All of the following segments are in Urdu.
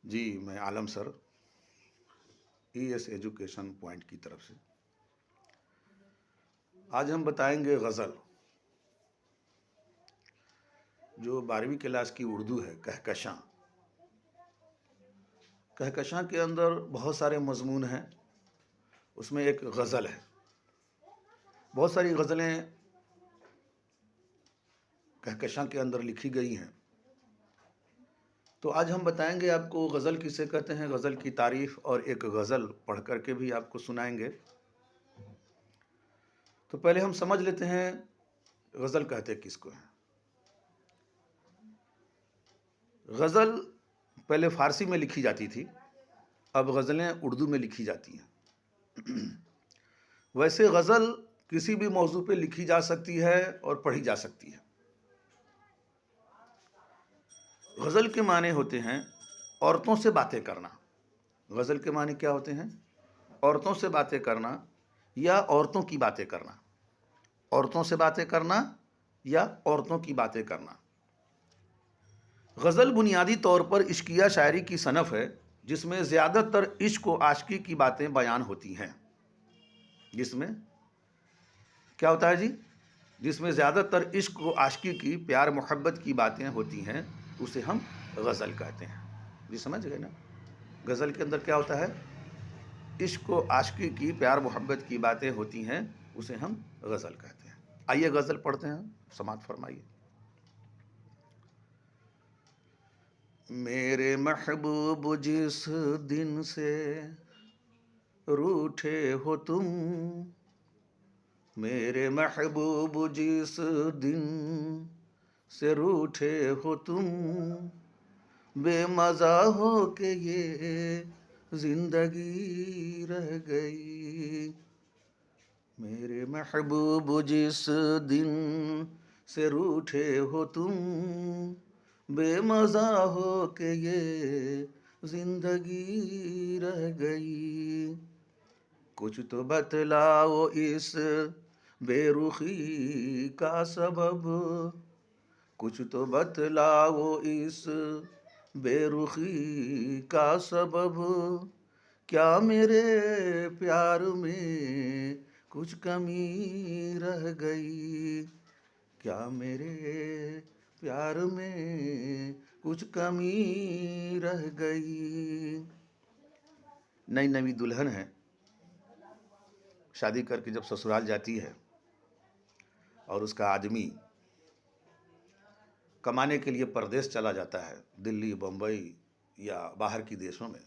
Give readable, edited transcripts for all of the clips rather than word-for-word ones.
جی میں عالم سر ای ایس ایجوکیشن پوائنٹ کی طرف سے آج ہم بتائیں گے غزل جو 12ویں کلاس کی اردو ہے کہکشاں کہکشاں کے اندر بہت سارے مضمون ہیں. اس میں ایک غزل ہے. بہت ساری غزلیں کہکشاں کے اندر لکھی گئی ہیں. تو آج ہم بتائیں گے آپ کو غزل کسے کہتے ہیں, غزل کی تعریف, اور ایک غزل پڑھ کر کے بھی آپ کو سنائیں گے. تو پہلے ہم سمجھ لیتے ہیں غزل کہتے کس کو ہیں. غزل پہلے فارسی میں لکھی جاتی تھی, اب غزلیں اردو میں لکھی جاتی ہیں. ویسے غزل کسی بھی موضوع پہ لکھی جا سکتی ہے اور پڑھی جا سکتی ہے. غزل کے معنی ہوتے ہیں عورتوں سے باتیں کرنا. غزل کے معنی کیا ہوتے ہیں؟ عورتوں سے باتیں کرنا یا عورتوں کی باتیں کرنا. عورتوں سے باتیں کرنا یا عورتوں کی باتیں کرنا. غزل بنیادی طور پر عشقیہ شاعری کی صنف ہے جس میں زیادہ تر عشق و عاشقی کی باتیں بیان ہوتی ہیں. جس میں کیا ہوتا ہے جی؟ جس میں زیادہ تر عشق و عاشقی کی, پیار محبت کی باتیں ہوتی ہیں, اسے ہم غزل کہتے ہیں. جی سمجھ گئے نا؟ غزل کے اندر کیا ہوتا ہے؟ عشق و عاشقی کی, پیار محبت کی باتیں ہوتی ہیں, اسے ہم غزل کہتے ہیں. آئیے غزل پڑھتے ہیں, سماعت فرمائیے. میرے محبوب جس دن سے روٹھے ہو تم, میرے محبوب جس دن سے روٹھے ہو تم, بے مزہ ہو کے یہ زندگی رہ گئی. میرے محبوب جس دن سے روٹھے ہو تم, بے مزہ ہو کے یہ زندگی رہ گئی. کچھ تو بتلاؤ اس بے رخی کا سبب, کچھ تو بتلاؤ اس بے رخی کا سبب, کیا میرے پیار میں کچھ کمی رہ گئی. کیا میرے پیار میں کچھ کمی رہ گئی. نئی نئی دلہن ہے, شادی کر کے جب سسرال جاتی ہے اور اس کا آدمی کمانے کے لیے پردیس چلا جاتا ہے, دلی, بمبئی یا باہر کی دیشوں میں,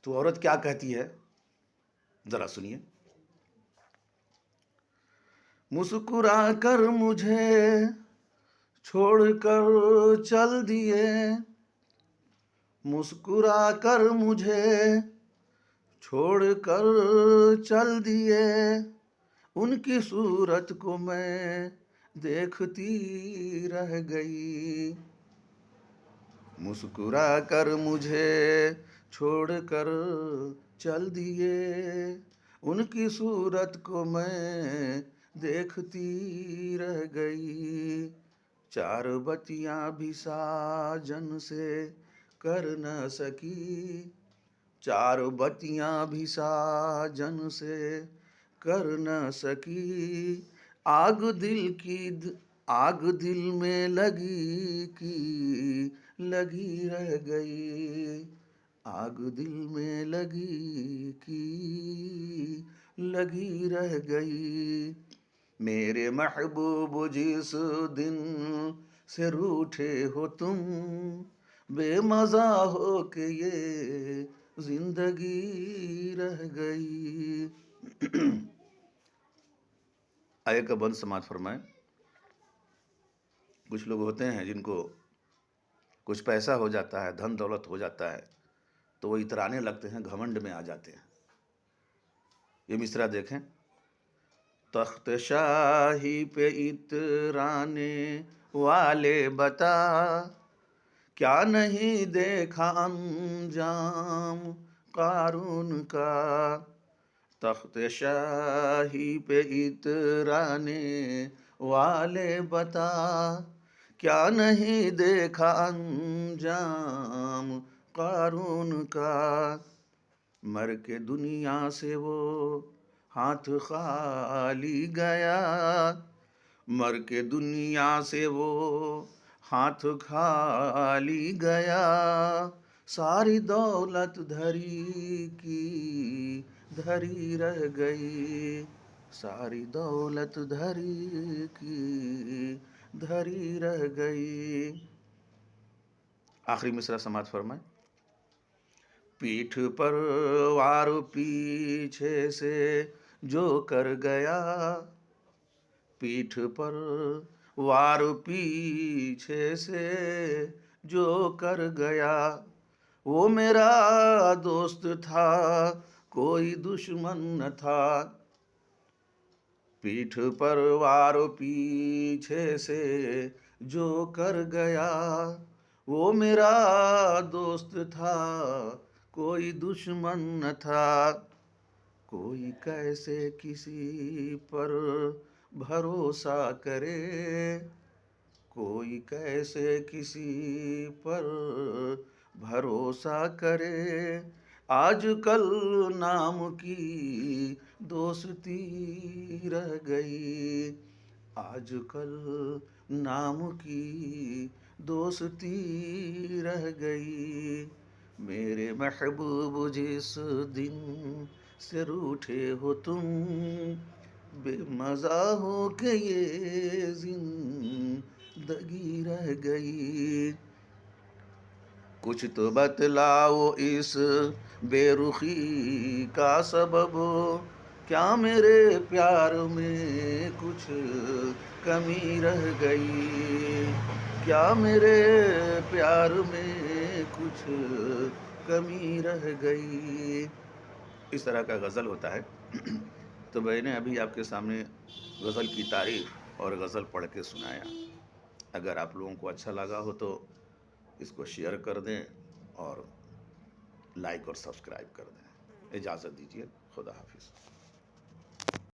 تو عورت کیا کہتی ہے ذرا سنیے. مسکرا کر مجھے چھوڑ کر چل دیے, مسکرا کر مجھے چھوڑ کر چل دیے, ان کی صورت کو میں دیکھتی رہ گئی. مسکرا کر مجھے چھوڑ کر چل دیے, ان کی صورت کو میں دیکھتی رہ گئی. چار بتیاں بھی ساجن سے کر نہ سکی, چار بتیاں بھی ساجن سے کر نہ سکی, آگ دل کی آگ دل میں لگی کی لگی رہ گئی. آگ دل میں لگی کی لگی رہ گئی. میرے محبوب جس دن سے روٹھے ہو تم, بے مزہ ہو کے یہ زندگی رہ گئی. آیے کا بند سماعت فرمائیں. کچھ لوگ ہوتے ہیں جن کو کچھ پیسہ ہو جاتا ہے, دھن دولت ہو جاتا ہے, تو وہ اترانے لگتے ہیں, گھمنڈ میں آ جاتے ہیں. یہ مصرع دیکھیں. تخت شاہی پہ اترانے والے بتا, کیا نہیں دیکھا انجام قارون کا. تخت شاہی پہ اترانے والے بتا, کیا نہیں دیکھا انجام قارون کا، مر کے دنیا سے وہ ہاتھ خالی گیا، مر کے دنیا سے وہ ہاتھ خالی گیا، ساری دولت دھری کی دھری رہ گئی، ساری دولت دھری کی دھری رہ گئی۔ آخری مصرع سماعت فرمائیں۔ پیٹھ پر وار پیچھے سے جو کر گیا، پیٹھ پر وار پیچھے سے جو کر گیا، وہ میرا دوست تھا کوئی دشمن نہ تھا، پیٹھ پر وار پیچھے سے جو کر گیا، وہ میرا دوست تھا کوئی دشمن نہ تھا، کوئی کیسے کسی پر بھروسہ کرے، کوئی کیسے کسی پر بھروسہ کرے، آج کل نام کی دوستی رہ گئی، آج کل نام کی دوستی رہ گئی، میرے محبوب جس دن سے روٹھے ہو تم، بے مزہ ہو کے یہ زندگی رہ گئی، کچھ تو بتلاؤ اس بے رخی کا سبب، کیا میرے پیار میں کچھ کمی رہ گئی، کیا میرے پیار میں کچھ کمی رہ گئی۔ اس طرح کا غزل ہوتا ہے۔ تو میں نے ابھی آپ کے سامنے غزل کی تعریف اور غزل پڑھ کے سنایا۔ اگر آپ لوگوں کو اچھا لگا ہو تو اس کو شیئر کر دیں اور لائک اور سبسکرائب کر دیں۔ اجازت دیجیے، خدا حافظ۔